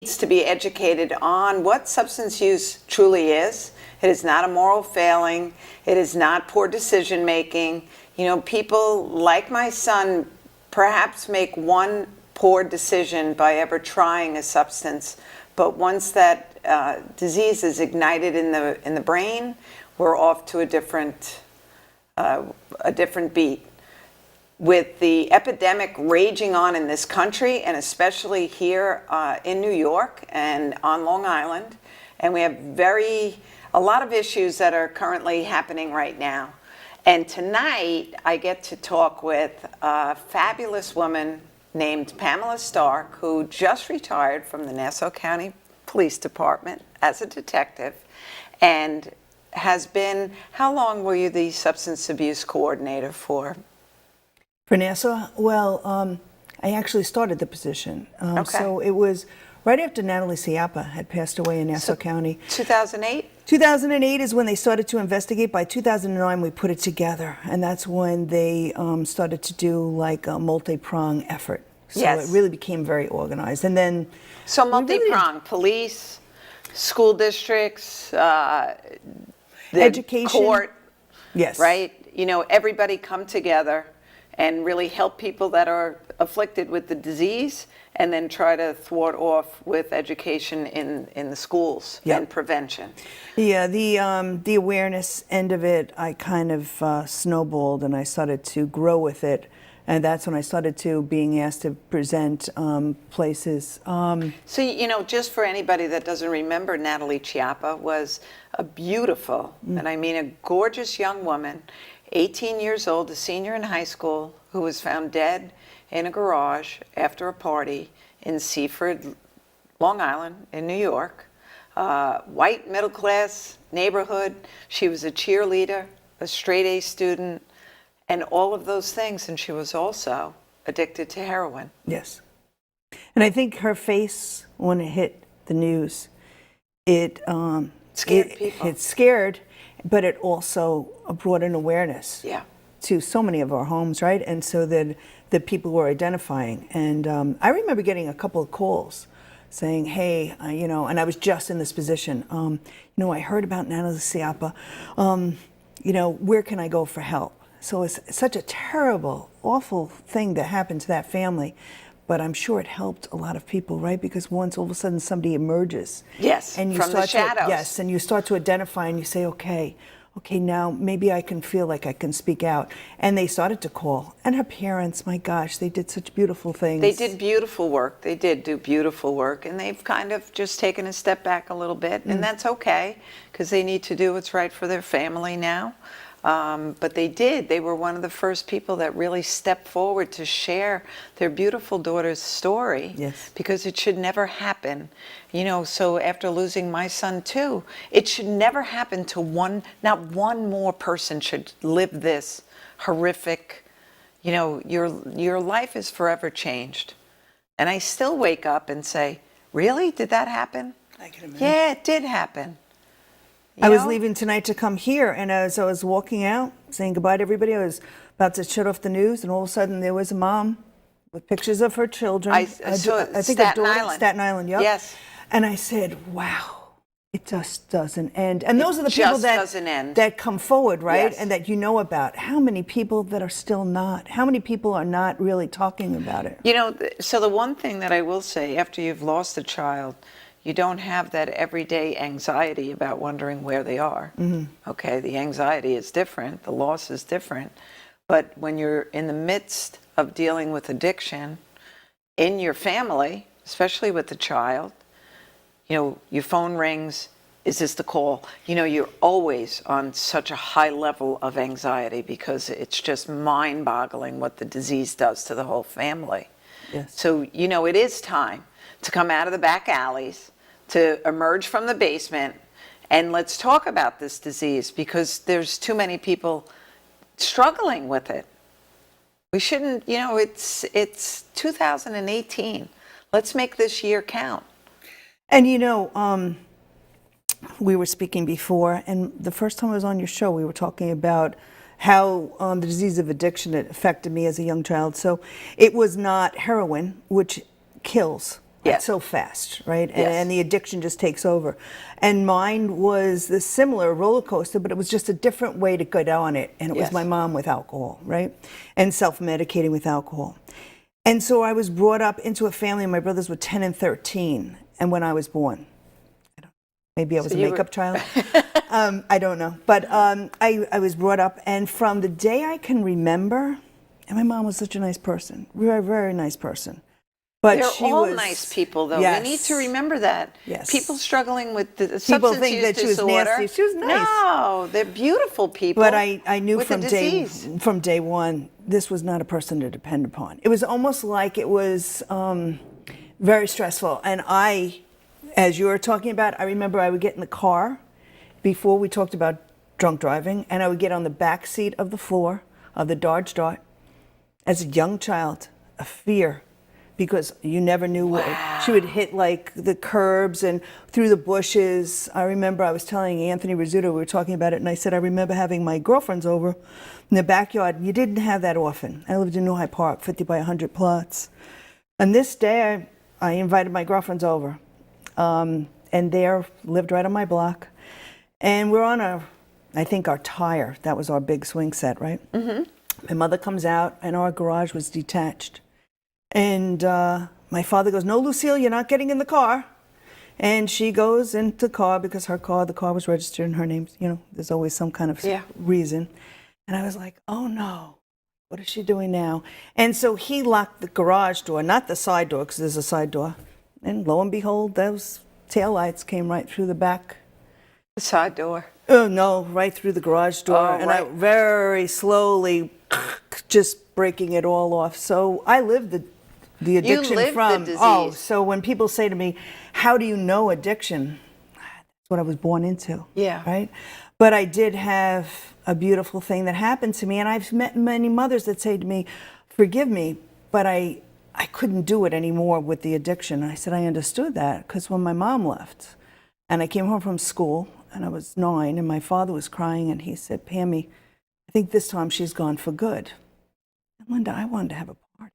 Needs to be educated on what substance use truly is. It is not a moral failing. It is not poor decision making. You know, people like my son perhaps make one poor decision by ever trying a substance, but once that disease is ignited in the brain, we're off to a different beat. With the epidemic raging on in this country, and especially here in New York and on Long Island, and we have a lot of issues that are currently happening right now. And tonight, I get to talk with a fabulous woman named Pamela Stark, who just retired from the Nassau County Police Department as a detective, and has been, how long were you the substance abuse coordinator for? For Nassau? Well, I actually started the position. So it was right after Natalie Ciappa had passed away in Nassau County. 2008? 2008 is when they started to investigate. By 2009, we put it together. And that's when they started to do like a multi-prong effort. So it really became very organized. And then... So multi-prong, police, school districts, the education, court, yes, right? You know, everybody come together and really help people that are afflicted with the disease, and then try to thwart off with education in the schools and prevention. Yeah, the awareness end of it, I kind of snowballed, and I started to grow with it. And that's when I started to being asked to present places. So, you know, just for anybody that doesn't remember, Natalie Ciappa was a beautiful, and I mean a gorgeous young woman, 18 years old, a senior in high school, who was found dead in a garage after a party in Seaford, Long Island, in New York. White, middle-class neighborhood. She was a cheerleader, a straight-A student, and all of those things, and she was also addicted to heroin. Yes. And I think her face, when it hit the news, it scared people. It scared, but it also brought an awareness to so many of our homes, right? And so that the people were identifying. And I remember getting a couple of calls saying, hey, you know, and I was just in this position, you know, I heard about Natalie Ciappa, you know, where can I go for help? So it's such a terrible, awful thing that happened to that family. But I'm sure it helped a lot of people, right? Because once all of a sudden somebody emerges. Yes, and you from start the shadows. Yes, and you start to identify and you say, okay, now maybe I can feel like I can speak out. And they started to call. And her parents, my gosh, they did such beautiful things. They did beautiful work. They did do beautiful work. And they've kind of just taken a step back a little bit. And that's okay, because they need to do what's right for their family now. But they were one of the first people that really stepped forward to share their beautiful daughter's story. Yes. Because it should never happen. You know, so after losing my son too, it should never happen to not one more person should live this horrific, you know, your life is forever changed. And I still wake up and say, really? Did that happen? I can imagine. Yeah, it did happen. I was leaving tonight to come here, and as I was walking out, saying goodbye to everybody, I was about to shut off the news, and all of a sudden there was a mom with pictures of her children. I think Staten Island. Staten Island, yep. Yes. And I said, wow, it just doesn't end. And those are the people that come forward, right? Yes. And that you know about. How many people that are still not? How many people are not really talking about it? You know, so the one thing that I will say, after you've lost a child, you don't have that everyday anxiety about wondering where they are. Okay, the anxiety is different, the loss is different, but when you're in the midst of dealing with addiction in your family, especially with the child, you know, your phone rings, is this the call? You know, you're always on such a high level of anxiety because it's just mind-boggling what the disease does to the whole family. Yes. So, you know, it is time to come out of the back alleys, to emerge from the basement, and let's talk about this disease, because there's too many people struggling with it. We shouldn't, you know, it's 2018. Let's make this year count. And you know, we were speaking before, and the first time I was on your show, we were talking about how the disease of addiction, it affected me as a young child. So it was not heroin, which kills. Yes. so fast, right? Yes. And the addiction just takes over. And mine was the similar roller coaster, but it was just a different way to get on it. And it was Yes. my mom with alcohol, right? And self-medicating with alcohol. And so I was brought up into a family. My brothers were 10 and 13, and when I was born. Maybe I was a makeup child. I don't know. But I was brought up, and from the day I can remember, and my mom was such a nice person, very, very nice person. But They're she all was, nice people, though. Yes. We need to remember that. Yes. People struggling with the People substance think use that she was disorder. nasty. She was nice. No, they're beautiful people. But I knew with from the day disease. from day one, this was not a person to depend upon. It was almost like it was very stressful. And as you were talking about, I remember I would get in the car before we talked about drunk driving, and I would get on the back seat of the floor of the Dodge Dart as a young child, a fear, because you never knew what she would hit, like the curbs and through the bushes. I remember I was telling Anthony Rizzuto, we were talking about it, and I said, I remember having my girlfriends over in the backyard. You didn't have that often. I lived in New Hyde Park, 50 by 100 plots. And this day, I invited my girlfriends over, and they lived right on my block. And we're on I think our tire, that was our big swing set, right? Mm-hmm. My mother comes out, and our garage was detached. And my father goes, no, Lucille, you're not getting in the car. And she goes into the car because the car was registered in her name. There's always some kind of reason. And I was like, oh no, what is she doing now? And so he locked the garage door, not the side door, because there's a side door. And lo and behold, those taillights came right through the back. The side door. Oh no, right through the garage door. Oh, and right. I very slowly just breaking it all off. So I lived the addiction lived from the disease. So when people say to me, how do you know addiction? That's what I was born into. Yeah. Right? But I did have a beautiful thing that happened to me, and I've met many mothers that say to me, forgive me, but I couldn't do it anymore with the addiction. And I said, I understood that, because when my mom left and I came home from school and I was 9 and my father was crying, and he said, Pammy, I think this time she's gone for good. And Linda, I wanted to have a party.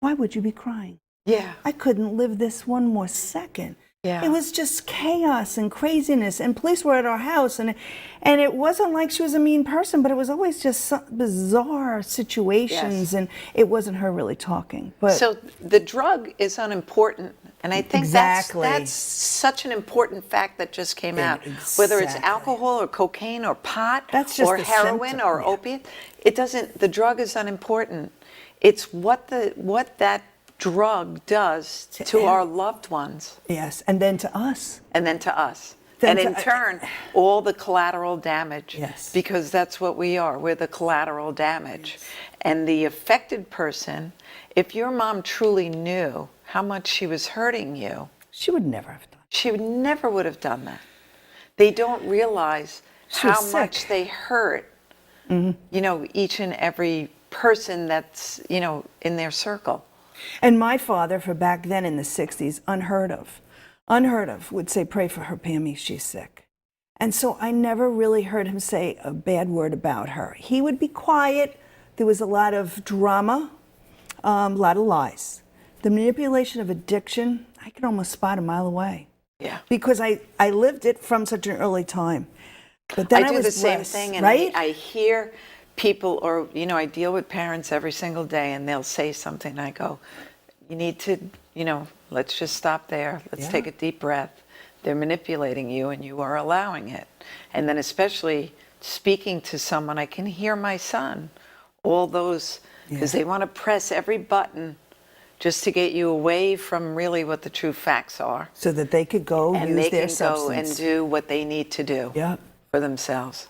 Why would you be crying? Yeah. I couldn't live this one more second. Yeah. It was just chaos and craziness, and police were at our house, and it wasn't like she was a mean person, but it was always just some bizarre situations, Yes. and it wasn't her really talking. But So the drug is unimportant, and I think Exactly. that's such an important fact that just came out. Whether it's Exactly. alcohol or cocaine or pot That's just or the heroin symptom, or yeah. opiate, it doesn't. The drug is unimportant. It's what that drug does to our loved ones, yes, and then to us. and then to us. Then And in to- turn, all the collateral damage. Yes. Because that's what we are. We're the collateral damage. And the affected person, if your mom truly knew how much she was hurting you, She would never have done. she never would have done that. They don't realize She was how much sick. they hurt, each and every person that's, in their circle. And my father, for back then in the 60s, unheard of, would say, pray for her, Pammy, she's sick. And so I never really heard him say a bad word about her. He would be quiet. There was a lot of drama, a lot of lies. The manipulation of addiction, I could almost spot a mile away. Yeah. Because I lived it from such an early time. But then I do was the same blessed, thing, and right? I hear people, or I deal with parents every single day, and they'll say something, and I go, you need to, let's just stop there. Let's Yeah. take a deep breath. They're manipulating you, and you are allowing it. And then especially speaking to someone, I can hear my son, all those, because they want to press every button just to get you away from really what the true facts are. So that they could go And use they their can go and substance. do what they need to do Yeah. for themselves.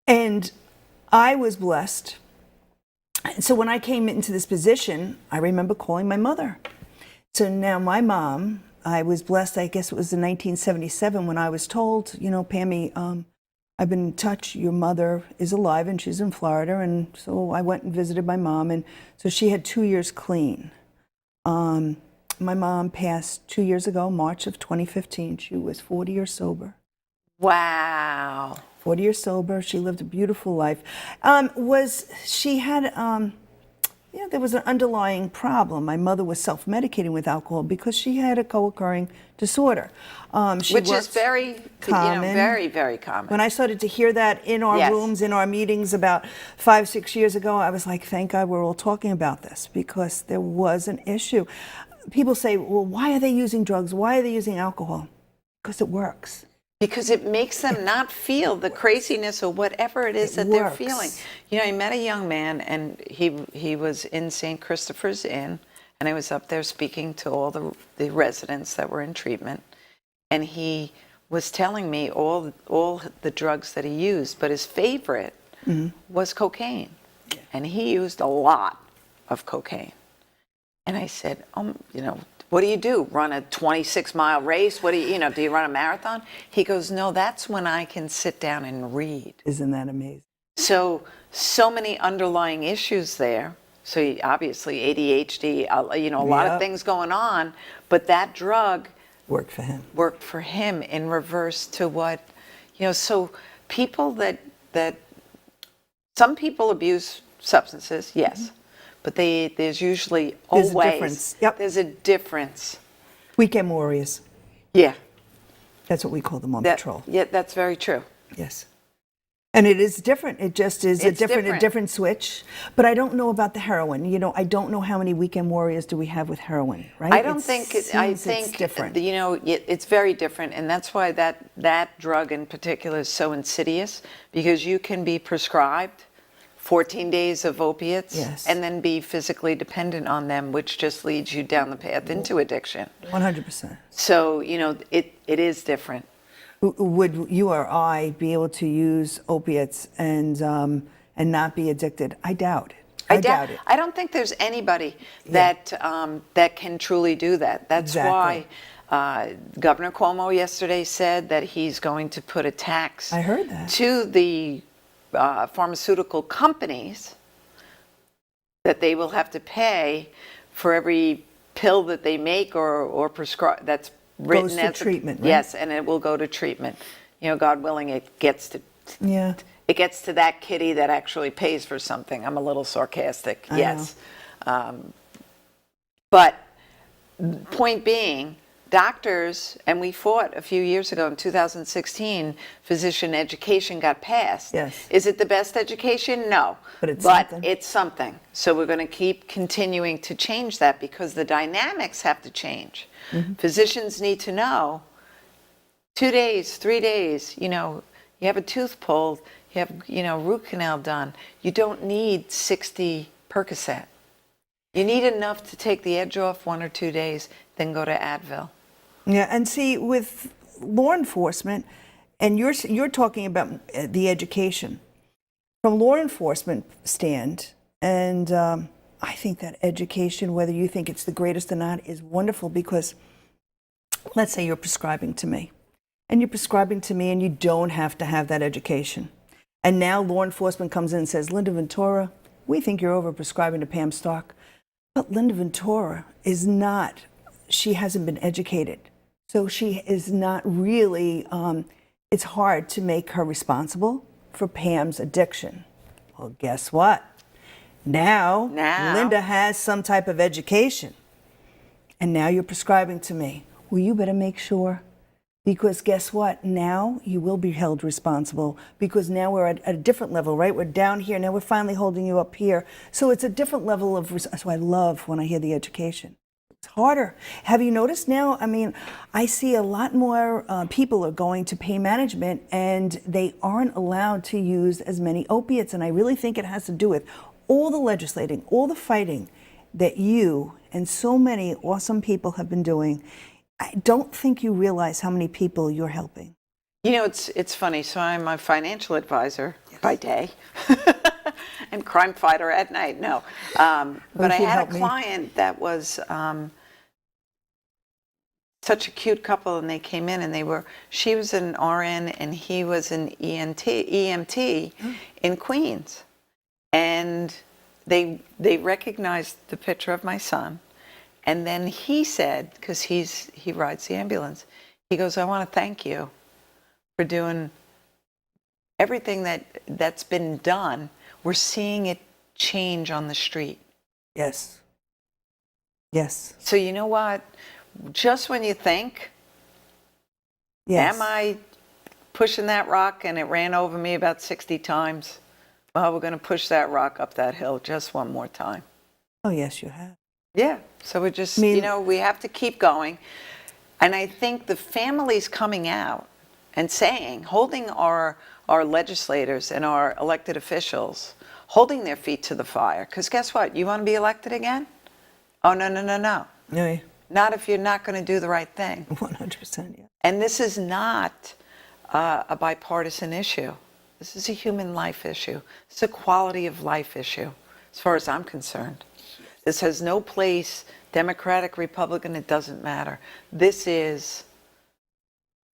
And I was blessed. So when I came into this position, I remember calling my mother. So now my mom, I was blessed, I guess it was in 1977 when I was told, Pammy, I've been in touch, your mother is alive and she's in Florida. And so I went and visited my mom. And so she had 2 years clean. My mom passed 2 years ago, March of 2015. She was 40 years sober. Wow. 40 years sober. She lived a beautiful life. It Yeah, there was an underlying problem. My mother was self-medicating with alcohol because she had a co-occurring disorder. Which is very common. very, very common. When I started to hear that in our Yes. rooms, in our meetings about 5, 6 years ago, I was like, thank God we're all talking about this, because there was an issue. People say, well, why are they using drugs? Why are they using alcohol? Because it works. Because it makes them not feel the craziness or whatever it is that they're works. feeling. I met a young man, and he was in St. Christopher's Inn, and I was up there speaking to all the residents that were in treatment, and he was telling me all the drugs that he used, but his favorite was cocaine, and he used a lot of cocaine. And I said, what do you do? Run a 26-mile race? What do you run a marathon? He goes, no, that's when I can sit down and read. Isn't that amazing? So many underlying issues there. So obviously ADHD, a lot of things going on, but that drug Worked for him. Worked for him in reverse to what, so people that some people abuse substances, yes. But there's usually There's always a difference. Yep. There's a difference. Weekend warriors. Yeah. That's what we call them on patrol. Yeah, that's very true. Yes. And it is different. It just is a It's different. different switch. But I don't know about the heroin. I don't know how many weekend warriors do we have with heroin, right? I think it's different. It's very different, and that's why that drug in particular is so insidious, because you can be prescribed 14 days of opiates, yes, and then be physically dependent on them, which just leads you down the path into addiction. 100%. So, it is different. Would you or I be able to use opiates and not be addicted? I doubt it. I doubt it. I don't think there's anybody that can truly do that. That's Exactly. why Governor Cuomo yesterday said that he's going to put a tax I heard that. to the pharmaceutical companies, that they will have to pay for every pill that they make or prescribe that's written Goes to as treatment, right? Yes, and it will go to treatment. God willing, it gets to that kitty that actually pays for something. I'm a little sarcastic, yes. But point being, doctors, and we fought a few years ago in 2016, physician education got passed. Yes. Is it the best education? No. But something. It's something. So we're going to keep continuing to change that, because the dynamics have to change. Physicians need to know 2 days, 3 days, you have a tooth pulled, you have, root canal done. You don't need 60 Percocet. You need enough to take the edge off 1 or 2 days, then go to Advil. Yeah, and see, with law enforcement, and you're talking about the education. From law enforcement stand, and I think that education, whether you think it's the greatest or not, is wonderful, because let's say you're prescribing to me, and you don't have to have that education. And now law enforcement comes in and says, Linda Ventura, we think you're over-prescribing to Pam Stark. But Linda Ventura she hasn't been educated. So she is not really, it's hard to make her responsible for Pam's addiction. Well, guess what? Now Linda has some type of education. And now you're prescribing to me. Well, you better make sure. Because guess what? Now you will be held responsible, because now we're at a different level, right? We're down here. Now we're finally holding you up here. So it's a different level of, so I love when I hear the education. It's harder. Have you noticed now? I mean, I see a lot more people are going to pain management, and they aren't allowed to use as many opiates. And I really think it has to do with all the legislating, all the fighting that you and so many awesome people have been doing. I don't think you realize how many people you're helping. It's funny. So I'm a financial advisor by day and crime fighter at night. No. But I had a client that was such a cute couple, and they came in, and she was an RN and he was an EMT in Queens. And they recognized the picture of my son. And then he said, because he rides the ambulance, he goes, I want to thank you for doing everything that's been done. We're seeing it change on the street. Yes. Yes. So you know what? Just when you think, Yes. am I pushing that rock and it ran over me about 60 times? Well, we're going to push that rock up that hill just one more time. Oh, yes, you have. Yeah. So we're just, I mean- you know, we have to keep going. And I think the families coming out and saying, holding our legislators and our elected officials, holding their feet to the fire. Because guess what? You want to be elected again? Oh, no, no, no, no. No, Not if you're not going to do the right thing. 100%. Yeah. And this is not a bipartisan issue. This is a human life issue. It's a quality of life issue, as far as I'm concerned. This has no place, Democratic, Republican, it doesn't matter. This is,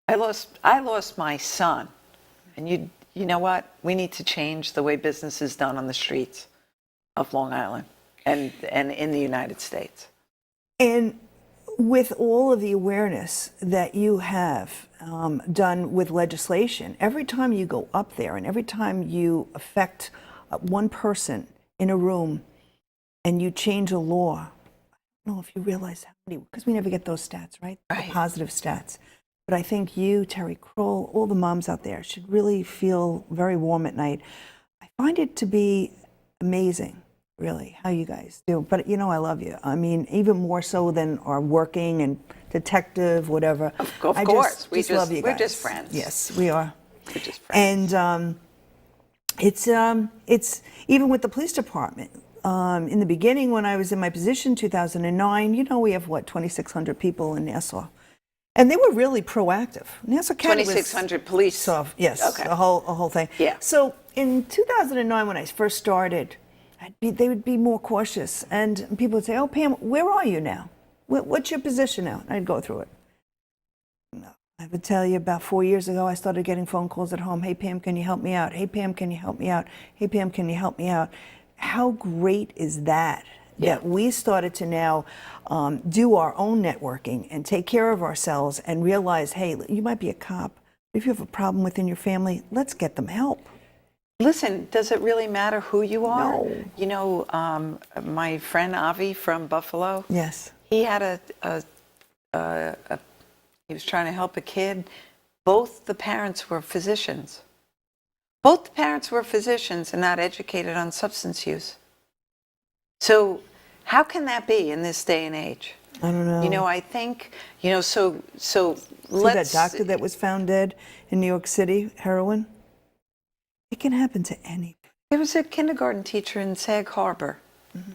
I lost my son. And you know what? We need to change the way business is done on the streets of Long Island and in the United States. And with all of the awareness that you have done with legislation, every time you go up there and every time you affect one person in a room and you change a law, I don't know if you realize how many, because we never get those stats, right? Right. The positive stats. But I think you, Terry Kroll, all the moms out there should really feel very warm at night. I find it to be amazing, really, how you guys do. But, you know, I love you. I mean, even more so than our working and detective, whatever. Of course. I just love you guys. We're just friends. Yes, we are. We're just friends. And it's even with the police department. In the beginning, when I was in my position, 2009, you know, we have, 2,600 people in Nassau. And they were really proactive. Nassau County was 2,600 police. soft. Yes, Okay. a whole thing. Yeah. So in 2009, when I first started, they would be more cautious. And people would say, oh, Pam, where are you now? What's your position now? And I'd go through it. No. I would tell you about 4 years ago, I started getting phone calls at home. Hey, Pam, can you help me out? Hey, Pam, can you help me out? Hey, Pam, can you help me out? How great is that? Yeah. That we started to now do our own networking and take care of ourselves and realize, hey, you might be a cop. If you have a problem within your family, let's get them help. Listen, does it really matter who you are? No. You know, my friend Avi from Buffalo, Yes. he had he was trying to help a kid. Both the parents were physicians. Both the parents were physicians and not educated on substance use. So how can that be in this day and age? I don't know. You know, I think, you know, so See let's... that doctor that was found dead in New York City, heroin? It can happen to any. There was a kindergarten teacher in Sag Harbor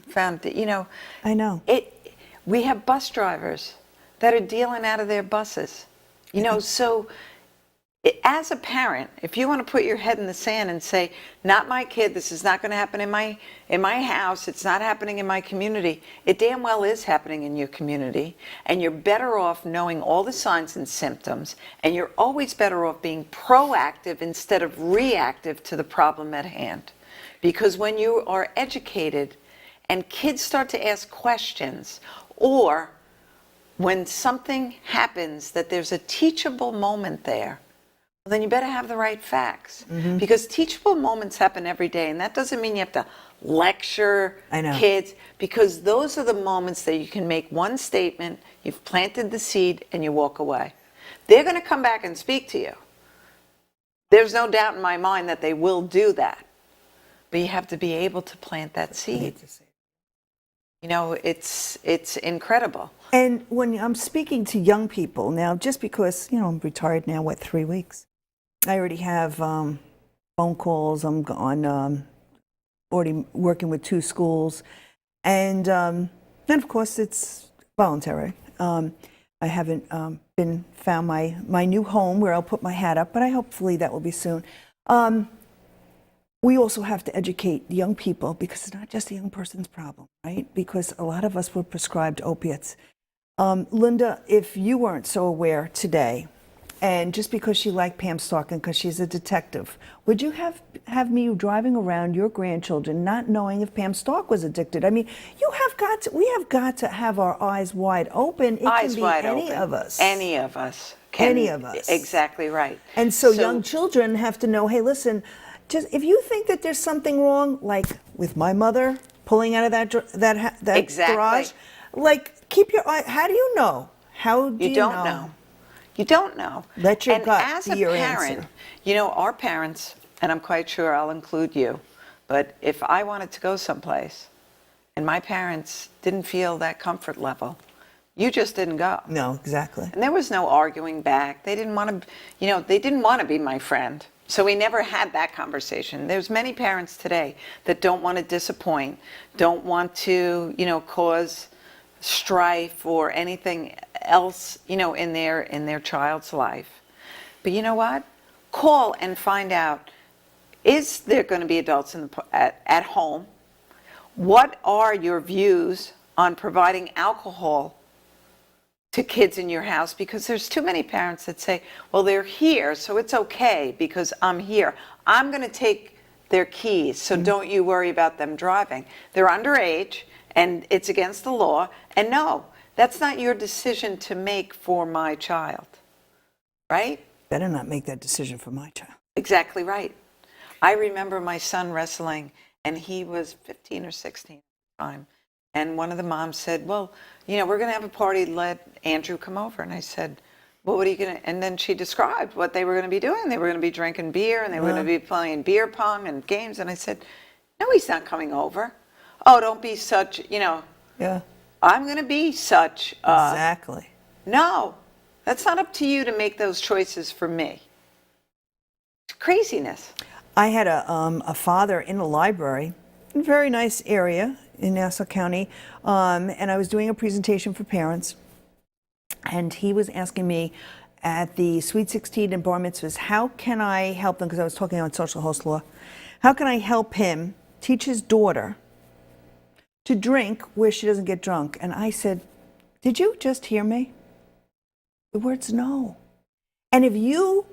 found it, you know. I know. We have bus drivers that are dealing out of their buses. You know, so as a parent, if you want to put your head in the sand and say, not my kid, this is not going to happen in my house, it's not happening in my community, it damn well is happening in your community, and you're better off knowing all the signs and symptoms, and you're always better off being proactive instead of reactive to the problem at hand. Because when you are educated and kids start to ask questions, or when something happens that there's a teachable moment there, well, then you better have the right facts. Because teachable moments happen every day, and that doesn't mean you have to lecture kids, because those are the moments that you can make one statement, you've planted the seed, and you walk away. They're going to come back and speak to you. There's no doubt in my mind that they will do that. But you have to be able to plant that seed. You know, it's incredible. And when I'm speaking to young people now, just because, you know, I'm retired now, 3 weeks? I already have phone calls. I'm already working with 2 schools. And of course, it's voluntary. I haven't found my new home where I'll put my hat up, but hopefully that will be soon. We also have to educate young people, because it's not just a young person's problem, right? Because a lot of us were prescribed opiates. Linda, if you weren't so aware today, and just because you like Pam Starkin because she's a detective, would you have me driving around your grandchildren not knowing if Pam Stark was addicted? I mean, we have got to have our eyes wide open. It Eyes can be wide any open. of us. Any of us. Any of us. Exactly right. And so young children have to know, hey, listen, just if you think that there's something wrong, like with my mother, pulling out of that Exactly. garage. Like, keep your eye. How do you know? How do you don't know? You don't know. Let your and gut as be a your parent, answer. you know, our parents, and I'm quite sure I'll include you, but if I wanted to go someplace and my parents didn't feel that comfort level, you just didn't go. No, exactly. And there was no arguing back. They didn't want to, you know, they didn't want to be my friend. So we never had that conversation. There's many parents today that don't want to disappoint, don't want to, you know, cause strife or anything else, you know, in their child's life. But you know what? Call and find out, is there going to be adults at home? What are your views on providing alcohol to kids in your house? Because there's too many parents that say, well, they're here, so it's okay because I'm here. I'm going to take their keys, so don't you worry about them driving. They're underage, and it's against the law. And no, that's not your decision to make for my child, right? Better not make that decision for my child. Exactly right. I remember my son wrestling, and he was 15 or 16 at the time. And one of the moms said, well, you know, we're going to have a party, let Andrew come over. And I said, well, what are you going to, and then she described what they were going to be doing. They were going to be drinking beer, and they were going to be playing beer pong and games. And I said, no, he's not coming over. Oh, don't be such, you know. Yeah. I'm going to be such. Exactly. No, that's not up to you to make those choices for me. It's craziness. I had a father in a library, in a very nice area in Nassau County, and I was doing a presentation for parents, and he was asking me at the Sweet 16 and Bar Mitzvahs, how can I help them, because I was talking on social host law, how can I help him teach his daughter to drink where she doesn't get drunk? And I said, did you just hear me? The words no. And if you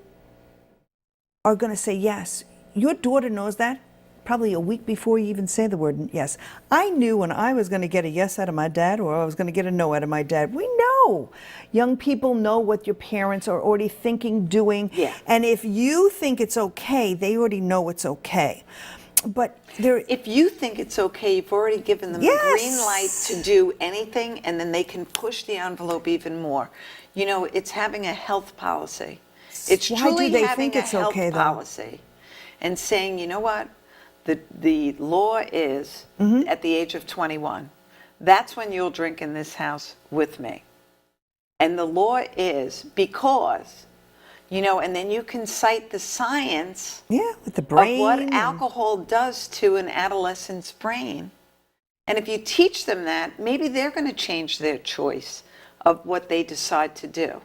are going to say yes, your daughter knows that probably a week before you even say the word yes. I knew when I was going to get a yes out of my dad or I was going to get a no out of my dad. We know. Young people know what your parents are already thinking, doing. Yeah. And if you think it's okay, they already know it's okay. But if you think it's okay, you've already given them the green light to do anything, and then they can push the envelope even more. You know, it's having a health policy. It's truly having a health policy and saying, you know what, the law is at the age of 21. That's when you'll drink in this house with me. And the law is because, you know, and then you can cite the science with the brain of what alcohol does to an adolescent's brain. And if you teach them that, maybe they're going to change their choice of what they decide to do.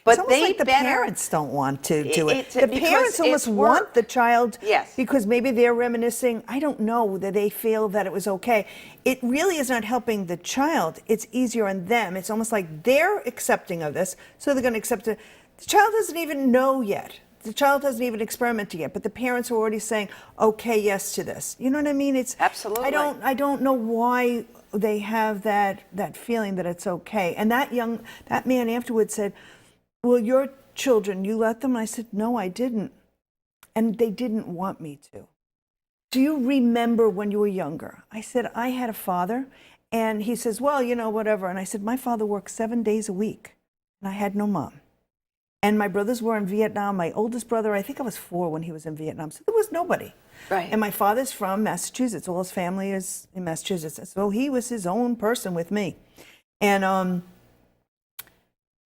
But it's like the parents don't want to do it. The parents almost want the child because maybe they're reminiscing. I don't know, that they feel that it was okay. It really is not helping the child. It's easier on them. It's almost like they're accepting of this, so they're going to accept it. The child doesn't even know yet. The child hasn't even experimented yet, but the parents are already saying, okay, yes to this. You know what I mean? It's absolutely. I don't know why they have that feeling that it's okay. And that man afterwards said, well, your children, you let them? I said, no, I didn't. And they didn't want me to. Do you remember when you were younger? I said, I had a father. And he says, well, you know, whatever. And I said, my father worked 7 days a week. And I had no mom. And my brothers were in Vietnam. My oldest brother, I think I was 4 when he was in Vietnam. So there was nobody. Right. And my father's from Massachusetts. All his family is in Massachusetts. So he was his own person with me. And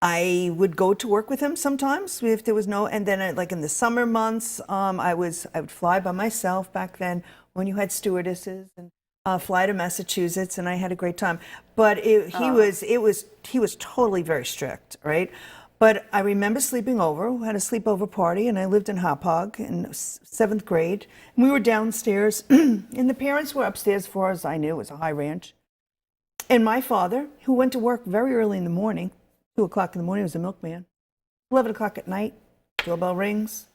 I would go to work with him sometimes if there was no, and then like in the summer months, I would fly by myself back then when you had stewardesses, and fly to Massachusetts, and I had a great time. But he was totally very strict, right? But I remember sleeping over. We had a sleepover party, and I lived in Hauppauge in 7th grade. And we were downstairs, and the parents were upstairs. As far as I knew, it was a high ranch. And my father, who went to work very early in the morning, 2 o'clock in the morning, was a milkman. 11 o'clock at night, doorbell rings.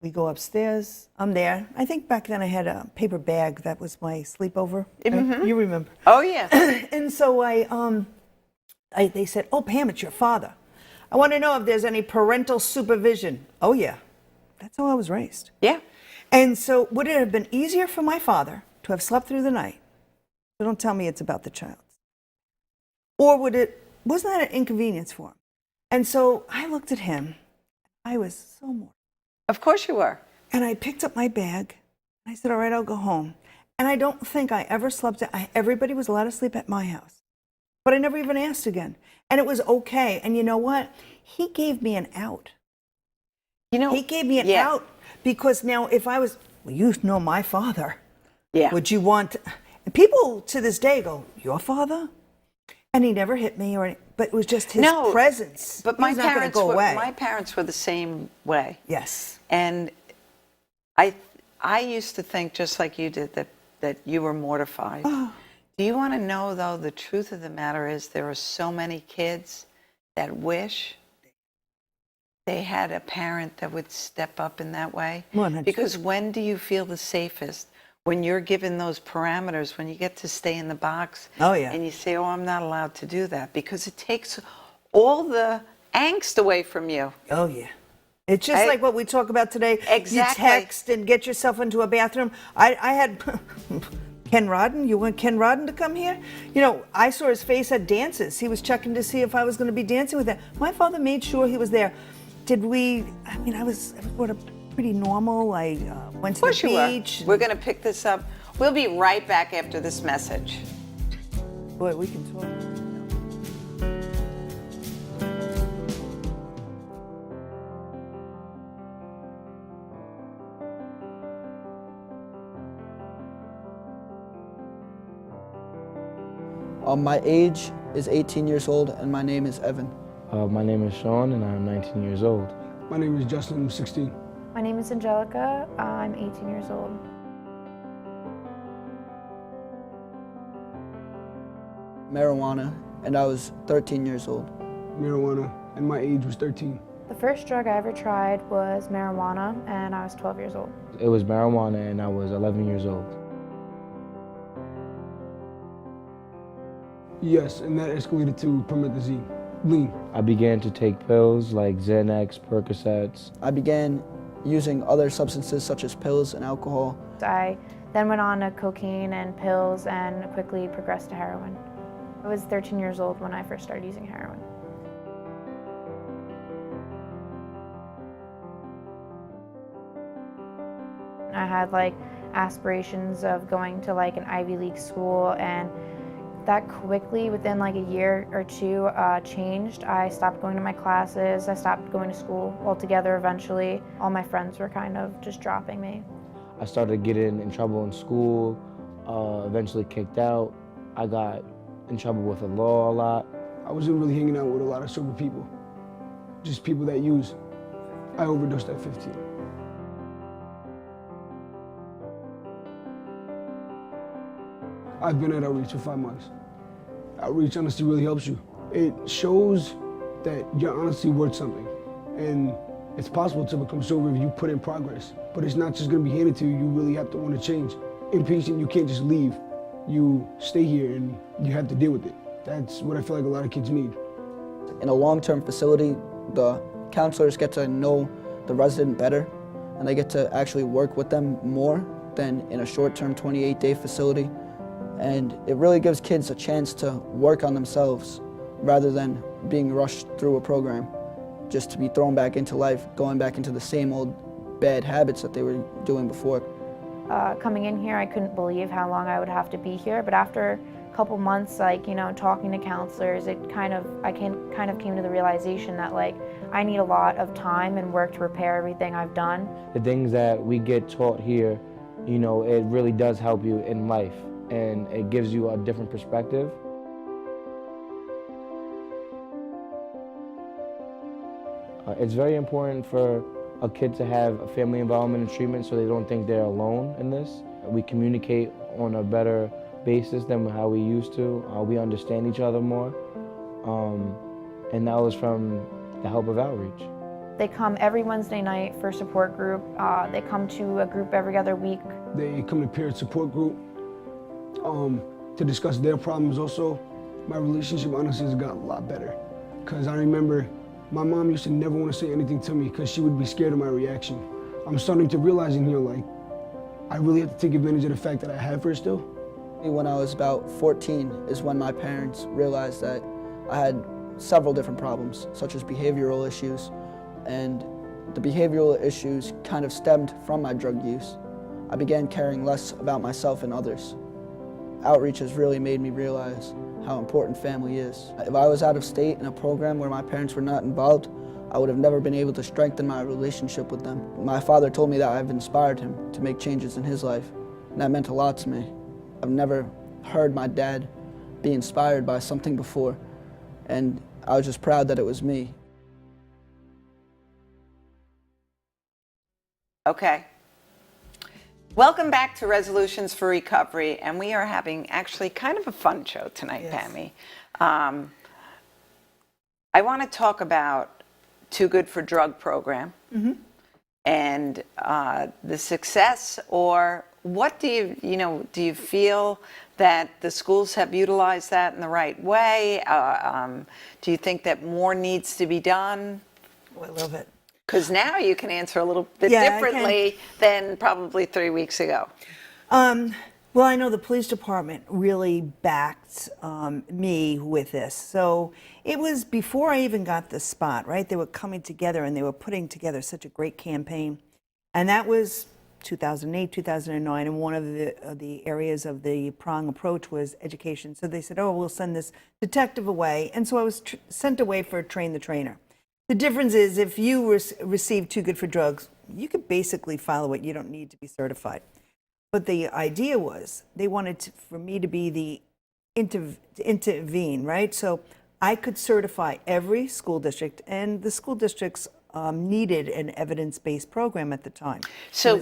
We go upstairs. I'm there. I think back then I had a paper bag. That was my sleepover. Mm-hmm. You remember? Oh, yeah. And so they said, oh, Pam, it's your father. I want to know if there's any parental supervision. Oh, yeah. That's how I was raised. Yeah. And so would it have been easier for my father to to have slept through the night. So don't tell me it's about the child. Or wasn't that an inconvenience for him? And so I looked at him. I was so mortified. Of course you were. And I picked up my bag. I said, all right, I'll go home. And I don't think I ever slept. Everybody was allowed to sleep at my house. But I never even asked again. And it was okay. And you know what? He gave me an out. He gave me an out because now if I was, well, you know my father. Yeah. Would you want, people to this day go, your father? And he never hit me, but it was just his presence. But my parents were the same way. Yes. And I used to think, just like you did, that you were mortified. Oh. Do you want to know, though, the truth of the matter is there are so many kids that wish they had a parent that would step up in that way. 100%. Because when do you feel the safest? When you're given those parameters, when you get to stay in the box. Oh, yeah. And you say, oh, I'm not allowed to do that. Because it takes all the angst away from you. Oh, yeah. It's just like what we talk about today. Exactly. You text and get yourself into a bathroom. I had Ken Rodden. You want Ken Rodden to come here? You know, I saw his face at dances. He was checking to see if I was going to be dancing with him. My father made sure he was there. I was sort of pretty normal. I went to the beach. We're going to pick this up. We'll be right back after this message. Boy, we can talk. My age is 18 years old, and my name is Evan. My name is Sean, and I'm 19 years old. My name is Justin, I'm 16. My name is Angelica, I'm 18 years old. Marijuana, and I was 13 years old. Marijuana, and my age was 13. The first drug I ever tried was marijuana, and I was 12 years old. It was marijuana, and I was 11 years old. Yes, and that escalated to promethazine, lean. I began to take pills like Xanax, Percocets. I began using other substances such as pills and alcohol. I then went on to cocaine and pills and quickly progressed to heroin. I was 13 years old when I first started using heroin. I had aspirations of going to an Ivy League school, and that quickly, within a year or two, changed. I stopped going to my classes. I stopped going to school altogether eventually. All my friends were kind of just dropping me. I started getting in trouble in school, eventually kicked out. I got in trouble with the law a lot. I wasn't really hanging out with a lot of sober people, just people that use. I overdosed at 15. I've been at Outreach for 5 months. Outreach honestly really helps you. It shows that you're honestly worth something. And it's possible to become sober if you put in progress. But it's not just gonna be handed to you, you really have to want to change. Inpatient, you can't just leave. You stay here and you have to deal with it. That's what I feel like a lot of kids need. In a long-term facility, the counselors get to know the resident better, and they get to actually work with them more than in a short-term 28-day facility. And it really gives kids a chance to work on themselves rather than being rushed through a program, just to be thrown back into life, going back into the same old bad habits that they were doing before. Coming in here, I couldn't believe how long I would have to be here, but after a couple months, talking to counselors, I kind of came to the realization that I need a lot of time and work to repair everything I've done. The things that we get taught here, it really does help you in life, and it gives you a different perspective. It's very important for a kid to have a family involvement in treatment so they don't think they're alone in this. We communicate on a better basis than how we used to. We understand each other more. And that was from the help of Outreach. They come every Wednesday night for support group. They come to a group every other week. They come to peer support group to discuss their problems also. My relationship honestly has got a lot better. Because I remember my mom used to never want to say anything to me because she would be scared of my reaction. I'm starting to realize in here, I really have to take advantage of the fact that I have her still. When I was about 14 is when my parents realized that I had several different problems, such as behavioral issues, and the behavioral issues kind of stemmed from my drug use. I began caring less about myself and others. Outreach has really made me realize how important family is. If I was out of state in a program where my parents were not involved, I would have never been able to strengthen my relationship with them. My father told me that I've inspired him to make changes in his life, and that meant a lot to me. I've never heard my dad be inspired by something before, and I was just proud that it was me. Okay. Welcome back to Resolutions for Recovery, and we are having actually kind of a fun show tonight, Yes. Pammy. I want to talk about Too Good for Drug program and the success, or what do you feel that the schools have utilized that in the right way? Do you think that more needs to be done? Oh, I love it. Because now you can answer a little bit Yeah, I can. differently than probably 3 weeks ago. Well, I know the police department really backed me with this. So it was before I even got the spot, right? They were coming together and they were putting together such a great campaign. And that was 2008, 2009. And one of the areas of the prong approach was education. So they said, oh, we'll send this detective away. And so I was sent away for Train the Trainer. The difference is if you receive Too Good for Drugs, you could basically follow it. You don't need to be certified. But the idea was they wanted for me to be the intervene, right? So I could certify every school district, and the school districts needed an evidence-based program at the time. So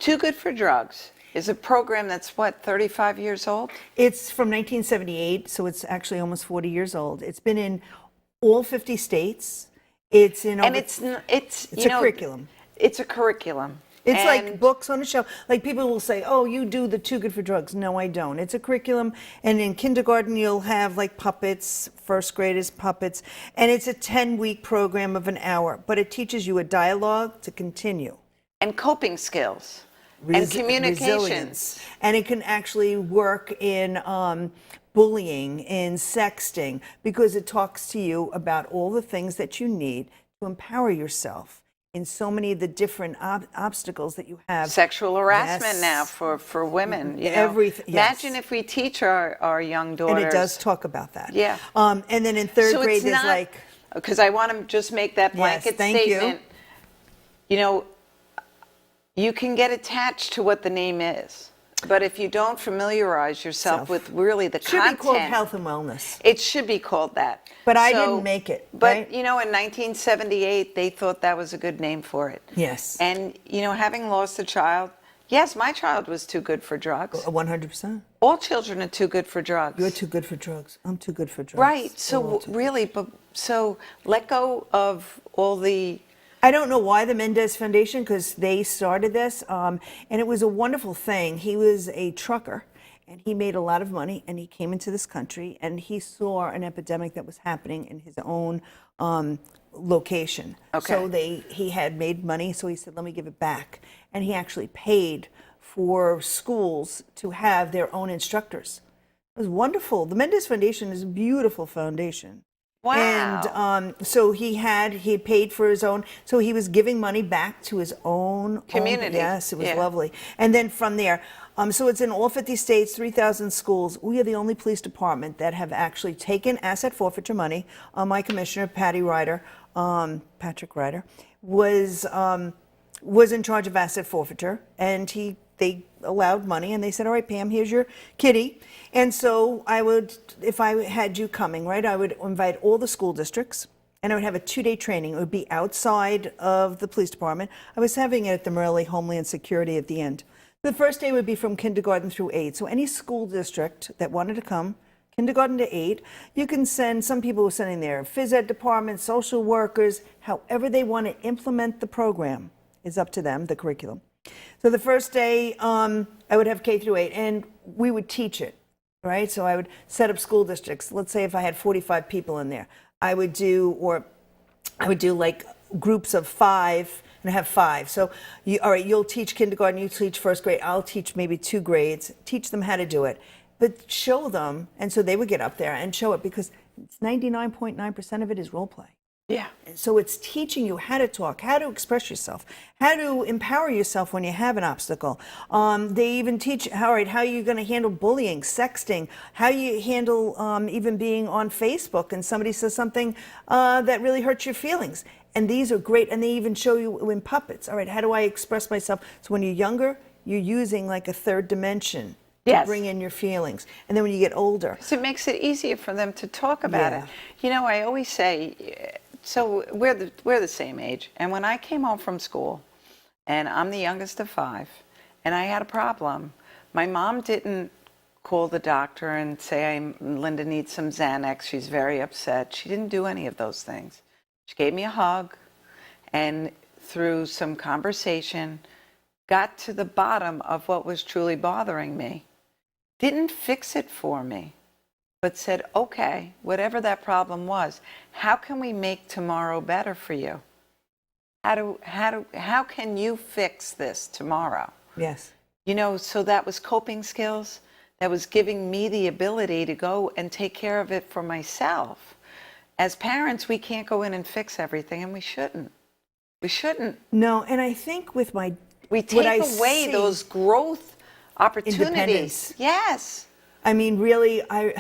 Too Good for Drugs is a program that's, what, 35 years old? It's from 1978, so it's actually almost 40 years old. It's been in all 50 states. It's in And over, it's a curriculum. It's a curriculum. It's like And- books on a shelf. Like people will say, oh, you do the Too Good for Drugs. No, I don't. It's a curriculum. And in kindergarten, you'll have like puppets, first graders, puppets. And it's a 10-week program of an hour. But it teaches you a dialogue to continue. and coping skills and communications. Resilience. And it can actually work in bullying, in sexting, because it talks to you about all the things that you need to empower yourself in so many of the different obstacles that you have. Sexual harassment Yes. now for women. You know. Everything, yes. Imagine if we teach our young daughters. And it does talk about that. Yeah. And then in third So grade, it's there's not, like, because I want to just make that Yes, blanket thank you. statement. You know, you can get attached to what the name is, but if you don't familiarize yourself with really the it should content, be called health and wellness. it should be called that. But I didn't make it, But right? you know, in 1978, they thought that was a good name for it. Yes. And you know, having lost a child, yes, my child was too good for drugs. 100%. All children are too good for drugs. You're too good for drugs. I'm too good for drugs. Right. We're So all too- really, but so let go of all the. I don't know why the Mendez Foundation, because they started this, and it was a wonderful thing. He was a trucker, and he made a lot of money, and he came into this country, and he saw an epidemic that was happening in his own location. Okay. So he had made money, so he said, let me give it back. And he actually paid for schools to have their own instructors. It was wonderful. The Mendez Foundation is a beautiful foundation. Wow. And so he had paid for his own, so he was giving money back to his own Community. Yes, it was Yeah. lovely. And then from there, so it's in all 50 states, 3,000 schools. We are the only police department that have actually taken asset forfeiture money. My commissioner, Patrick Ryder, was in charge of asset forfeiture, and they allowed money, and they said, all right, Pam, here's your kitty. And so I would, if I had you coming, right, I would invite all the school districts, and I would have a 2-day training. It would be outside of the police department. I was having it at the Maryland Homeland Security at the end. The first day would be from kindergarten through 8. So any school district that wanted to come, kindergarten to 8, you can send, some people were sending their phys ed department, social workers, however they want to implement the program is up to them, the curriculum. So the first day, I would have K through 8, and we would teach it, right? So I would set up school districts. Let's say if I had 45 people in there, I would do like groups of 5 and I have 5. So, all right, you'll teach kindergarten, you teach first grade, I'll teach maybe 2 grades, teach them how to do it, but show them, and so they would get up there and show it because 99.9% of it is role play. Yeah. So it's teaching you how to talk, how to express yourself, how to empower yourself when you have an obstacle. They even teach, all right, how you're going to handle bullying, sexting, how you handle even being on Facebook and somebody says something that really hurts your feelings. And these are great. And they even show you in puppets. All right, how do I express myself? So when you're younger, you're using like a third dimension to Yes. bring in your feelings. And then when you get older. So it makes it easier for them to talk about Yeah. it. You know, I always say, so we're the same age. And when I came home from school, and I'm the youngest of 5, and I had a problem, my mom didn't call the doctor and say, Linda needs some Xanax, she's very upset. She didn't do any of those things. She gave me a hug, and through some conversation, got to the bottom of what was truly bothering me. Didn't fix it for me, but said, okay, whatever that problem was, how can we make tomorrow better for you? How can you fix this tomorrow? Yes. You know, so that was coping skills. That was giving me the ability to go and take care of it for myself. As parents, we can't go in and fix everything, and we shouldn't. We shouldn't. No, and I think with my We what take I away see- those growth opportunities. Independence. Yes. I mean, really, I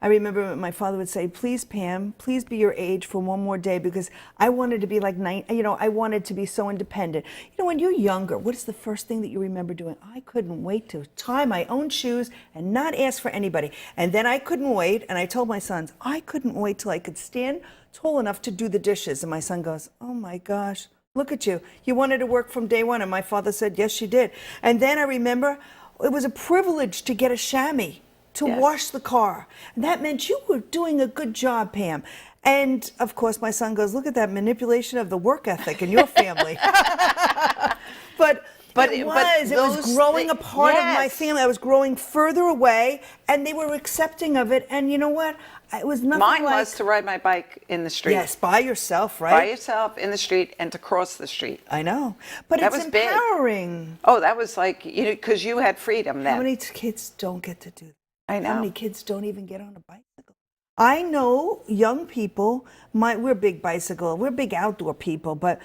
remember my father would say, please, Pam, please be your age for one more day because I wanted to be like, I wanted to be so independent. You know, when you're younger, what is the first thing that you remember doing? I couldn't wait to tie my own shoes and not ask for anybody. And then I couldn't wait, and I told my sons, I couldn't wait till I could stand tall enough to do the dishes. And my son goes, oh my gosh, look at you. You wanted to work from day one. And my father said, yes, she did. And then I remember it was a privilege to get a chamois to Yes. wash the car. And that meant you were doing a good job, Pam. And of course, my son goes, look at that manipulation of the work ethic in your family. but it was those growing a part of my yes. family. I was growing further away, and they were accepting of it. And you know what? It was nothing Mine like, was to ride my bike in the street. yes, by yourself, right? By yourself in the street and to cross the street. I know. But That it's was big. empowering. Oh, that was like, you know, because you had freedom then. How many kids don't get to do that? I know. How many kids don't even get on a bicycle? I know young people, we're big we're big outdoor people, but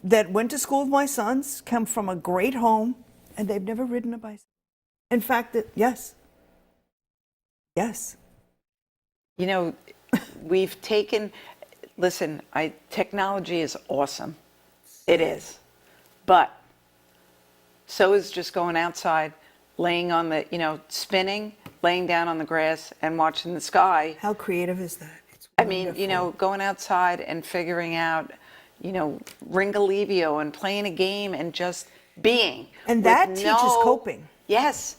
that went to school with my sons, come from a great home, and they've never ridden a bicycle. In fact, yes. Yes. You know, we've taken, listen, technology is awesome. It is. But so is just going outside, laying on the, spinning, laying down on the grass and watching the sky. How creative is that? It's I mean, going outside and figuring out, Ringalivio and playing a game and just being. And with that teaches coping. Yes.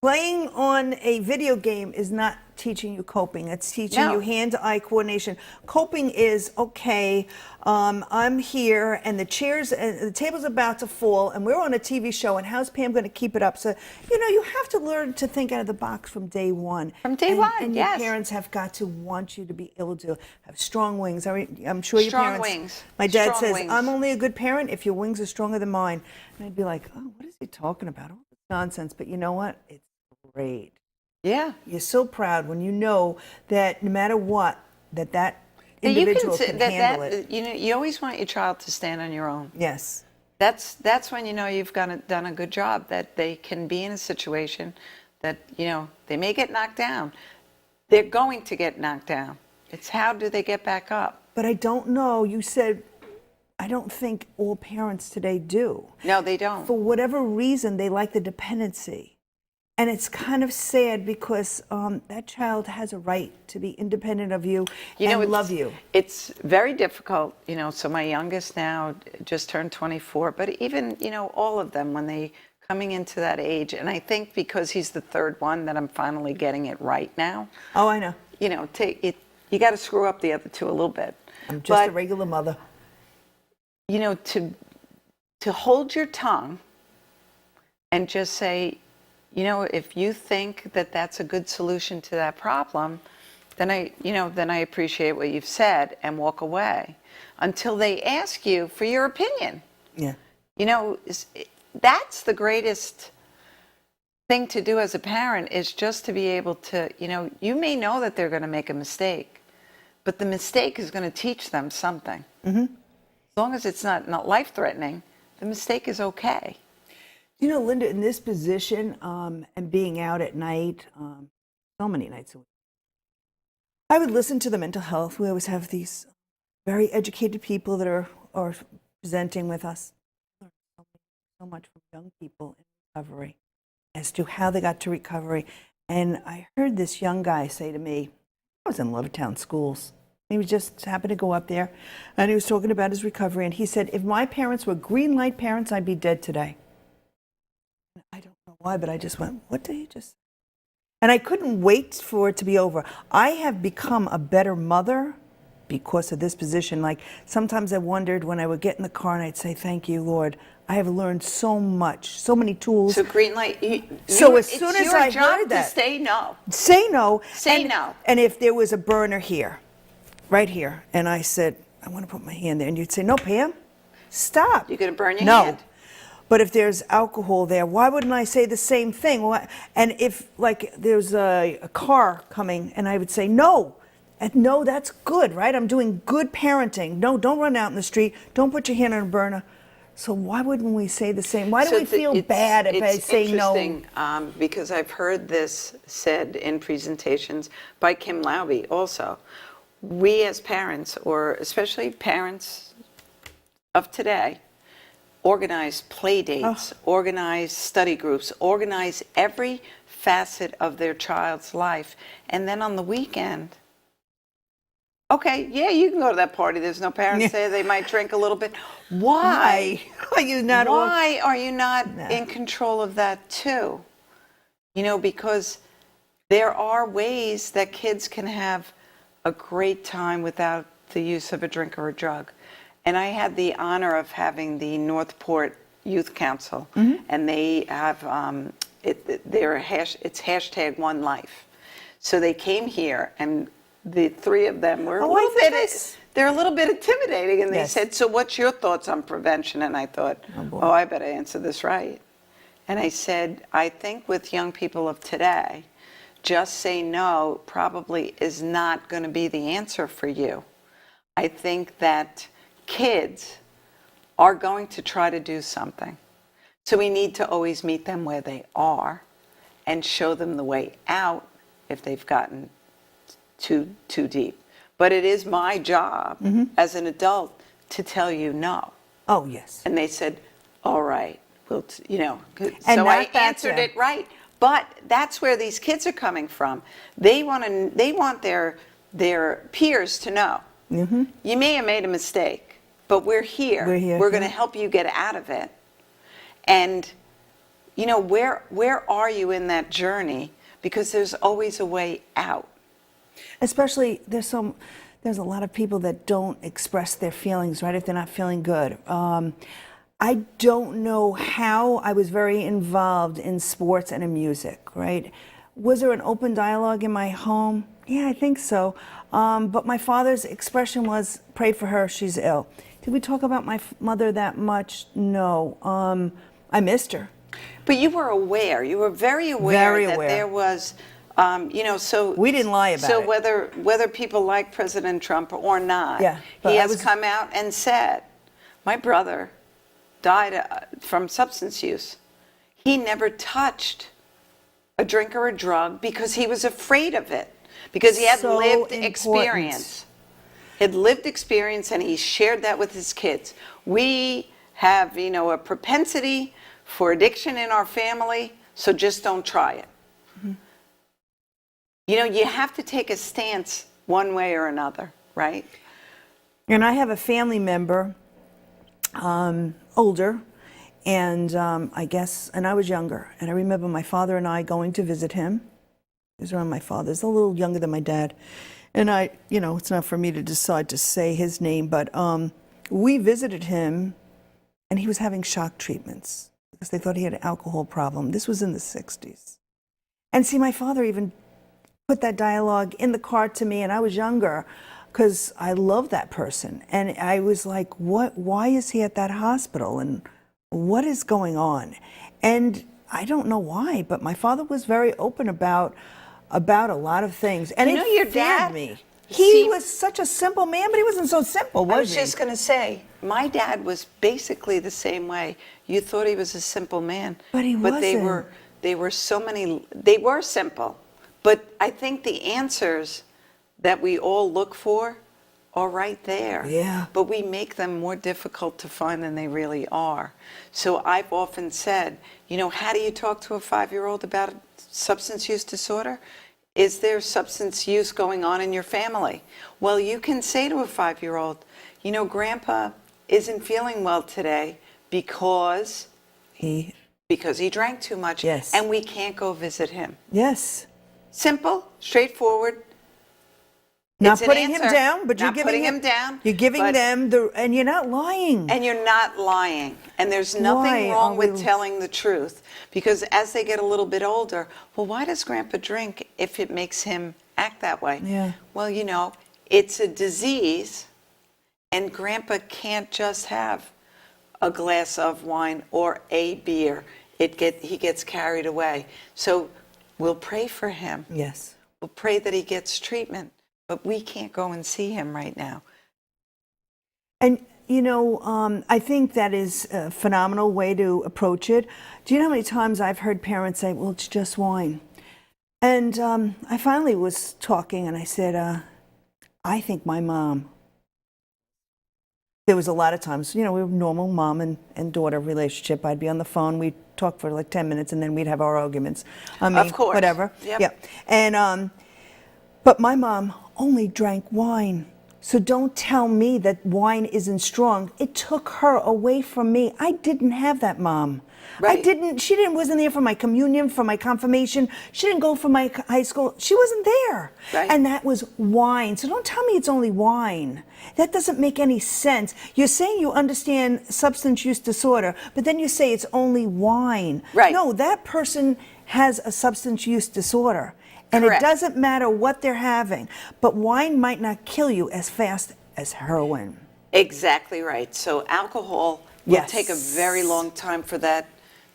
Playing on a video game is not teaching you coping. It's teaching No. you hand-eye coordination. Coping is, okay, I'm here and the table's about to fall and we're on a TV show and how's Pam going to keep it up? So, you have to learn to think out of the box from day one. From day one, And yes. your parents have got to want you to be able to have strong wings. I'm sure your Strong parents... wings. My dad Strong says, wings. I'm only a good parent if your wings are stronger than mine. And I'd be like, oh, what is he talking about? All this nonsense. But you know what? It's great. Yeah. You're so proud when you know that no matter what, that And you individual say can handle it. You always want your child to stand on your own. Yes. That's when you've done a good job, that they can be in a situation that, they may get knocked down. They're going to get knocked down. It's how do they get back up? But I don't know. You said, I don't think all parents today do. No, they don't. For whatever reason, they like the dependency. And it's kind of sad because that child has a right to be independent of you and love you. It's very difficult, so my youngest now just turned 24, but even, all of them when they coming into that age, and I think because he's the third one that I'm finally getting it right now. Oh, I know. You got to screw up the other two a little bit. I'm just a regular mother. To hold your tongue and just say, if you think that that's a good solution to that problem, then I appreciate what you've said and walk away until they ask you for your opinion. Yeah. You know, that's the greatest thing to do as a parent, is just to be able to, you may know that they're going to make a mistake, but the mistake is going to teach them something. Mm-hmm. As long as it's not life-threatening, the mistake is okay. You know, Linda, in this position and being out at night, so many nights a week, I would listen to the mental health. We always have these very educated people that are presenting with us. I learned so much from young people in recovery as to how they got to recovery. And I heard this young guy say to me, I was in Levittown schools. He was just happened to go up there, and he was talking about his recovery. And he said, if my parents were green light parents, I'd be dead today. I don't know why, but I just went, what did he just say? And I couldn't wait for it to be over. I have become a better mother because of this position. Like, sometimes I wondered when I would get in the car and I'd say, thank you, Lord. I have learned so much, so many tools. So green light. So as soon as I it's your job heard that, to say no. say no. Say no. And if there was a burner here, right here, and I said, I want to put my hand there, and you'd say, no, Pam, stop. You're going to burn your No. hand. But if there's alcohol there, why wouldn't I say the same thing? And if, like, there's a car coming, and I would say, no. And no, that's good, right? I'm doing good parenting. No, don't run out in the street. Don't put your hand on a burner. So why wouldn't we say the same? Why do we feel bad if I say no? It's interesting because I've heard this said in presentations by Kim Laube also. We as parents, or especially parents of today, organize play dates, organize study groups, organize every facet of their child's life. And then on the weekend, okay, yeah, you can go to that party. There's no parents there. They might drink a little bit. Why? Are you not? Why are you not in control of that too? You know, because there are ways that kids can have a great time without the use of a drink or a drug. And I had the honor of having the Northport Youth Council, and they have it's hashtag One Life. So they came here, and the three of them were they're a little bit intimidating, and they said, so what's your thoughts on prevention? And I thought, oh, I better answer this right. And I said, I think with young people of today, just say no probably is not going to be the answer for you. I think that kids are going to try to do something. So we need to always meet them where they are and show them the way out if they've gotten too deep. But it is my job as an adult to tell you no. Oh, yes. And they said, all right, well, And so I answered it right. But that's where these kids are coming from. They want their peers to know. You may have made a mistake, but we're here. We're going to help you get out of it. And, where are you in that journey? Because there's always a way out. Especially, there's a lot of people that don't express their feelings, right, if they're not feeling good. I don't know how. I was very involved in sports and in music, right? Was there an open dialogue in my home? Yeah, I think so. But my father's expression was, pray for her, she's ill. Did we talk about my mother that much? No. I missed her. But you were aware. You were very aware that there was, so... We didn't lie about it. So whether people like President Trump or not, he has come out and said, my brother died from substance use. He never touched a drink or a drug because he was afraid of it, because he had lived experience. He had lived experience, and he shared that with his kids. We have, a propensity for addiction in our family, so just don't try it. You have to take a stance one way or another, right? And I have a family member, older, and and I was younger. And I remember my father and I going to visit him. He was around my father. He's a little younger than my dad. And it's not for me to decide to say his name, but we visited him, and he was having shock treatments because they thought he had an alcohol problem. This was in the 60s. And see, my father even put that dialogue in the car to me, and I was younger, because I love that person. And I was like, why is he at that hospital? And what is going on? And I don't know why, but my father was very open about a lot of things. And You know, it your feared dad me. He seemed- was such a simple man, but he wasn't so simple, was I was he? just going to say, my dad was basically the same way. You thought he was a simple man, But he they wasn't. were so many. They were simple, but I think the answers that we all look for are right there. Yeah. But we make them more difficult to find than they really are. So I've often said, you know, how do you talk to a 5-year-old about a substance use disorder? Is there substance use going on in your family? Well, you can say to a 5-year-old, you know, Grandpa isn't feeling well today because He, he drank too much, Yes. and we can't go visit him. yes. Simple, straightforward. Not It's an putting him answer. down, but you're Not giving putting him down, You're giving but- them and you're not lying. And you're not lying. And there's Why nothing wrong are with we- telling the truth. Because as they get a little bit older, well, why does Grandpa drink if it makes him act that way? Yeah. Well, you know, it's a disease, and Grandpa can't just have a glass of wine or a beer. He gets carried away. So we'll pray for him. Yes. We'll pray that he gets treatment. But we can't go and see him right now. And, you know, I think that is a phenomenal way to approach it. Do you know how many times I've heard parents say, well, it's just wine? And I finally was talking and I said, I think my mom, there was a lot of times, you know, we were a normal mom and daughter relationship. I'd be on the phone, we'd talk for like 10 minutes and then we'd have our arguments. I mean, Of course. whatever. Yep. Yeah. And, but my mom only drank wine. So don't tell me that wine isn't strong. It took her away from me. I didn't have that mom. Right. She wasn't there for my communion, for my confirmation. She didn't go for my high school. She wasn't there. Right. And that was wine. So don't tell me it's only wine. That doesn't make any sense. You're saying you understand substance use disorder, but then you say it's only wine. Right. No, that person has a substance use disorder. And Correct. it doesn't matter what they're having, but wine might not kill you as fast as heroin. Exactly right. So alcohol will Yes. take a very long time for that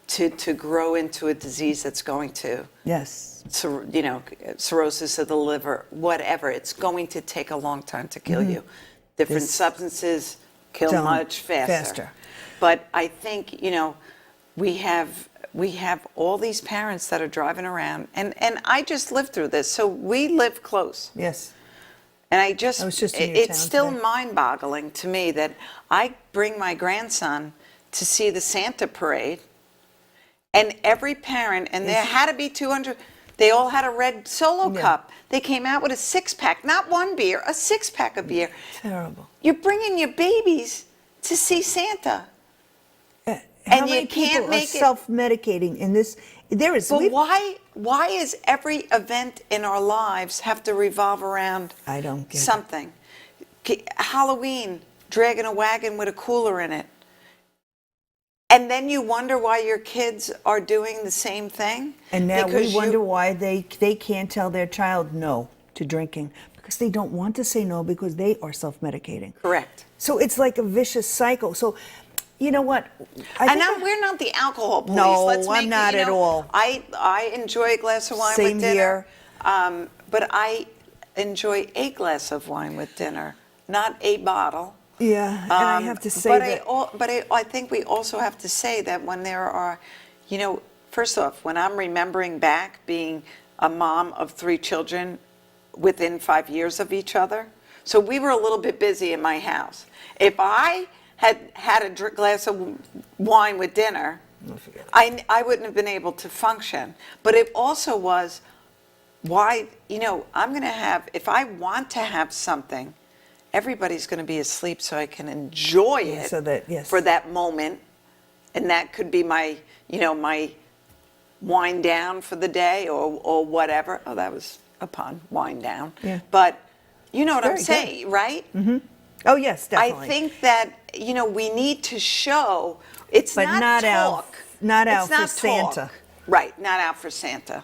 to grow into a disease that's going to, Yes. you know, cirrhosis of the liver, whatever. It's going to take a long time to kill you. Different This- substances kill Don't. much faster. But I think, you know, we have all these parents that are driving around, and I just lived through this, so we live close. Yes. And I was just in your it's town still today. mind-boggling to me that I bring my grandson to see the Santa parade, and every parent, and there had to be 200, they all had a red Solo Yeah. cup. They came out with a 6-pack, not one beer, a 6-pack of beer. Terrible. You're bringing your babies to see Santa. How And many you can't people make are it- self-medicating in this? There is. But we've- why is every event in our lives have to revolve around I don't get it. something? Halloween, dragging a wagon with a cooler in it. And then you wonder why your kids are doing the same thing? And now Because we you- wonder why they can't tell their child no to drinking because they don't want to say no because they are self-medicating. Correct. So it's like a vicious cycle. So, you know what? I And think we're not the alcohol police. No, Let's I'm make it, not you at know, all. I enjoy a glass of wine Same with dinner. here. But I enjoy a glass of wine with dinner, not a bottle. Yeah, and I have to say but that. I think we also have to say that when there are, you know, first off, when I'm remembering back being a mom of 3 children within 5 years of each other, so we were a little bit busy in my house. If I had had a glass of wine with dinner, I wouldn't have been able to function. But it also was why, you know, I'm going to have, if I want to have something, everybody's going to be asleep so I can enjoy it so that- yes. for that moment. And that could be my, you know, my wind down for the day or whatever. Oh, that was a pun, wind down. Yeah. But you know what I'm Very good. saying, right? Oh yes, definitely. I think that, you know, we need to show it's But not not out- talk. not It's out for not Santa. talk. Right, not out for Santa.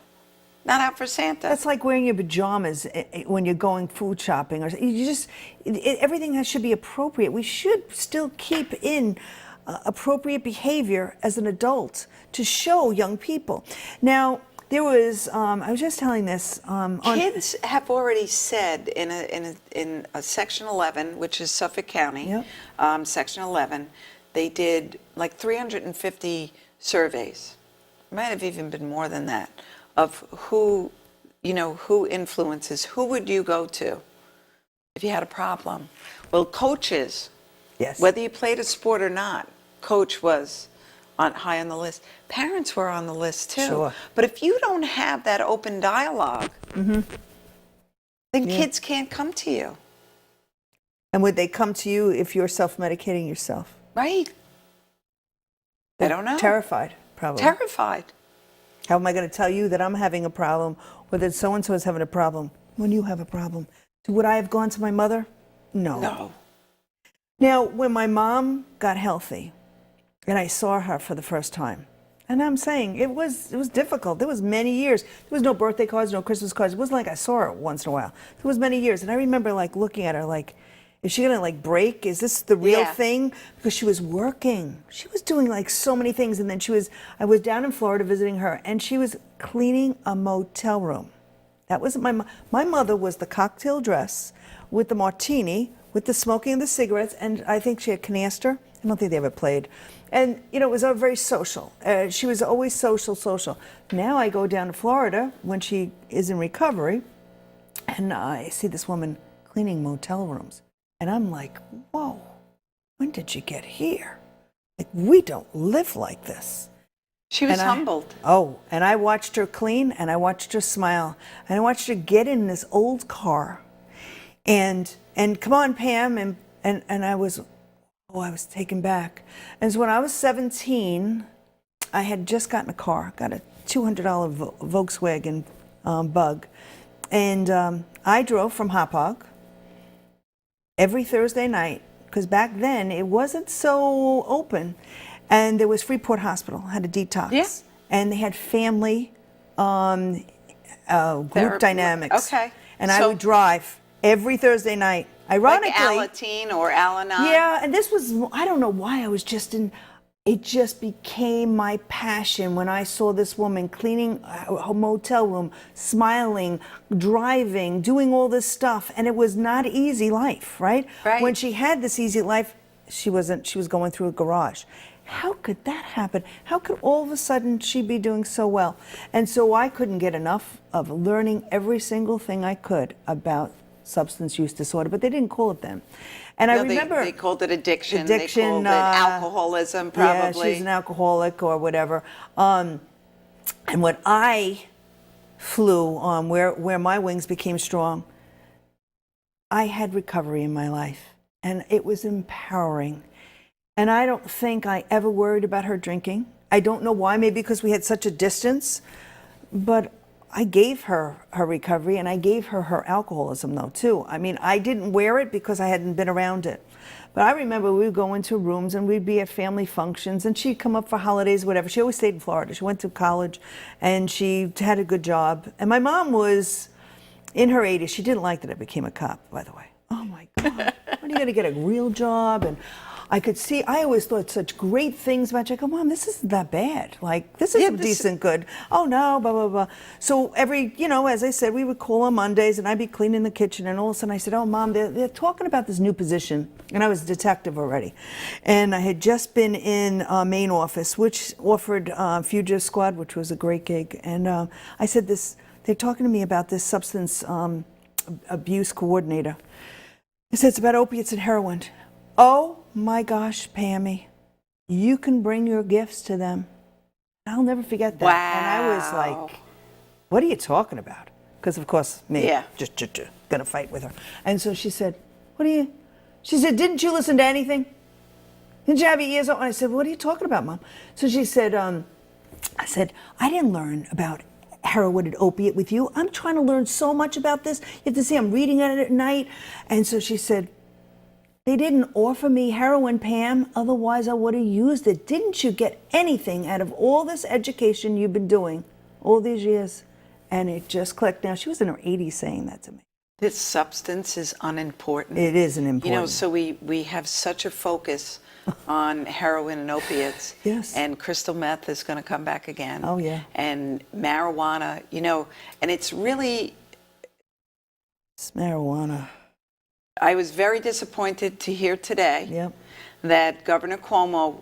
Not out for Santa. That's like wearing your pajamas when you're going food shopping, or you just everything should be appropriate. We should still keep in appropriate behavior as an adult to show young people. Now, there was I was just telling this Kids have already said in a Section 11, which is Suffolk County, Yep. Section 11, they did like 350 surveys. Might have even been more than that, of who influences. Who would you go to if you had a problem? Well, coaches. Yes. Whether you played a sport or not, coach was high on the list. Parents were on the list too. Sure. But if you don't have that open dialogue, then kids can't come to you. And would they come to you if you're self-medicating yourself? Right. They don't know. Terrified, probably. Terrified. How am I going to tell you that I'm having a problem, or that so-and-so is having a problem when you have a problem? Would I have gone to my mother? No. No. Now, when my mom got healthy, and I saw her for the first time, and I'm saying it was difficult. There was many years. There was no birthday cards, no Christmas cards. It wasn't like I saw her once in a while. There was many years, and I remember like looking at her like, is she gonna like break? Is this the real Yeah. thing? Because she was working. She was doing like so many things, and then I was down in Florida visiting her, and she was cleaning a motel room. That was my mother was the cocktail dress with the martini, with the smoking and the cigarettes, and I think she had canister. I don't think they ever played. And, it was very social. She was always social. Now I go down to Florida when she is in recovery, and I see this woman cleaning motel rooms. And I'm like, whoa, when did you get here? Like, we don't live like this. She was And humbled. And I watched her clean, and I watched her smile, and I watched her get in this old car, and come on, Pam, and I was taken back. And so when I was 17, I had just gotten a car, got a $200 Volkswagen Bug, and I drove from Hauppauge every Thursday night, because back then it wasn't so open, and there was Freeport Hospital, had a detox. Yeah. And they had family group Therapy. dynamics. Okay. And I So- would drive every Thursday night. Ironically, Like Alateen or Al-Anon. yeah, and this was, I don't know why I was just it just became my passion when I saw this woman cleaning a motel room, smiling, driving, doing all this stuff. And it was not easy life, right? Right. When she had this easy life, she was going through a garage. How could that happen? How could all of a sudden she be doing so well? And so I couldn't get enough of learning every single thing I could about substance use disorder, but they didn't call it then. And I No, remember they called it addiction. Addiction, They called it alcoholism, probably. Yeah, she's an alcoholic or whatever. And when I flew on, where my wings became strong, I had recovery in my life, and it was empowering. And I don't think I ever worried about her drinking. I don't know why, maybe because we had such a distance, but I gave her her recovery, and I gave her her alcoholism, though, too. I mean, I didn't wear it because I hadn't been around it. But I remember we would go into rooms, and we'd be at family functions, and she'd come up for holidays, whatever. She always stayed in Florida. She went to college, and she had a good job. And my mom was in her 80s. She didn't like that I became a cop, by the way. Oh, my God. When are you going to get a real job? And I could see, I always thought such great things about you. I go, Mom, this isn't that bad. Like, this is decent good. Oh, no, blah, blah, blah. So as I said, we would call on Mondays, and I'd be cleaning the kitchen, and all of a sudden I said, oh, Mom, they're talking about this new position. And I was a detective already. And I had just been in main office, which offered Fugitive Squad, which was a great gig. And I said they're talking to me about this substance abuse coordinator. I said, it's about opiates and heroin. Oh, my gosh, Pammy, you can bring your gifts to them. I'll never forget that. Wow. And I was like, what are you talking about? Because, of course, me, just gonna fight with her. And so she said, she said, didn't you listen to anything? Didn't you have your ears open? I said, what are you talking about, Mom? So she said, I said, I didn't learn about heroin and opiate with you. I'm trying to learn so much about this. You have to see I'm reading it at night. And so she said, they didn't offer me heroin, Pam, otherwise I would have used it. Didn't you get anything out of all this education you've been doing all these years? And it just clicked. Now, she was in her 80s saying that to me. This substance is unimportant. It is an important. You know, so we have such a focus on heroin and opiates. Yes. And crystal meth is going to come back again. Oh, yeah. And marijuana, you know, and it's really, It's marijuana. I was very disappointed to hear today Yep. that Governor Cuomo,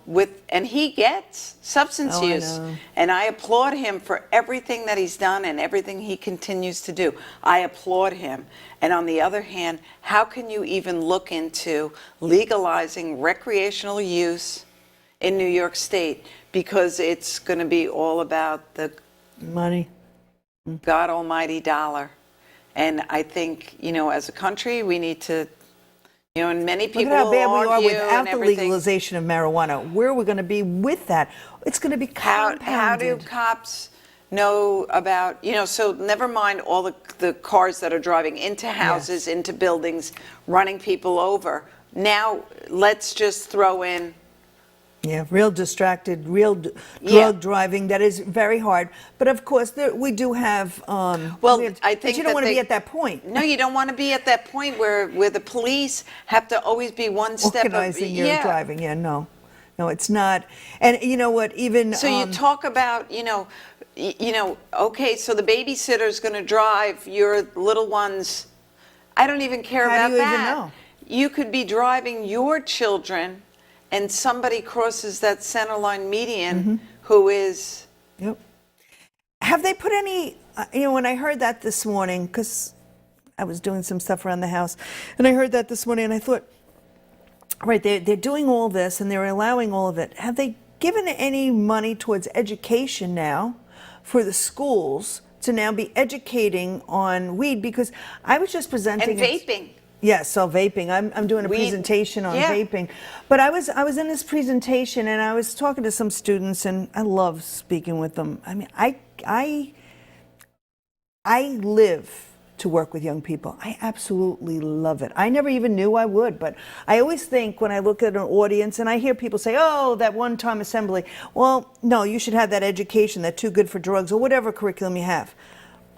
and he gets substance Oh, I use, know. and I applaud him for everything that he's done and everything he continues to do. I applaud him. And on the other hand, how can you even look into legalizing recreational use in New York State? Because it's going to be all about the Money. God almighty dollar. And I think, you know, as a country, we need to, you know, and many people Look at how bad we are argue without and the everything. legalization of marijuana. Where are we going to be with that? It's going to be How compounded. do cops know about, you know, so never mind all the cars that are driving into houses, into buildings, running people over. Now, let's just throw in, Yeah, real distracted, real Yeah. drug driving. That is very hard. But of course, we do have. well, we have- I but think you don't that want to they- be at that point. No, you don't want to be at that point where the police have to always be one step Organizing your yeah. driving. Yeah, no, it's not. And you know what? Even So you talk about, you know, okay, so the babysitter's going to drive your little ones. I don't even care How about do you that. even know? You could be driving your children, and somebody crosses that center line median Mm-hmm. who is. Yep. Have they put any? You know, when I heard that this morning, because I was doing some stuff around the house, and I heard that this morning, and I thought, right, they're doing all this and they're allowing all of it. Have they given any money towards education now for the schools to now be educating on weed? Because I was just presenting And vaping. Yes, so vaping. I'm doing a Weed. presentation on Yeah. vaping. But I was in this presentation and I was talking to some students and I love speaking with them. I mean, I live to work with young people. I absolutely love it. I never even knew I would, but I always think when I look at an audience and I hear people say, "Oh, that one-time assembly." Well, no, you should have that education, that Too Good for Drugs or whatever curriculum you have.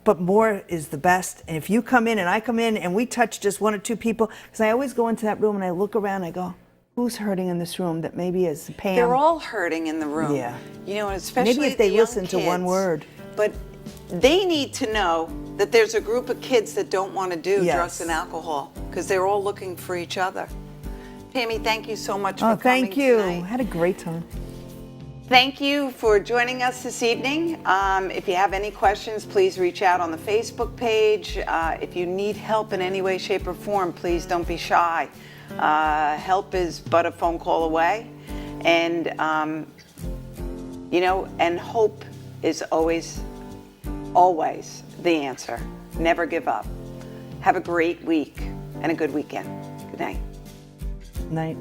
But more is the best. And if you come in and I come in and we touch just one or two people, because I always go into that room and I look around, I go, who's hurting in this room that maybe is Pam? They're all hurting in the room. Yeah. You know, especially Maybe if they the young listen to one kids. word. But they need to know that there's a group of kids that don't want to do Yes. drugs and alcohol because they're all looking for each other. Tammy, thank you so much Oh, for coming thank you. tonight. Had a great time. Thank you for joining us this evening. If you have any questions, please reach out on the Facebook page. If you need help in any way, shape, or form, please don't be shy. Help is but a phone call away. And, you know, and hope is always the answer. Never give up. Have a great week and a good weekend. Good night. Night.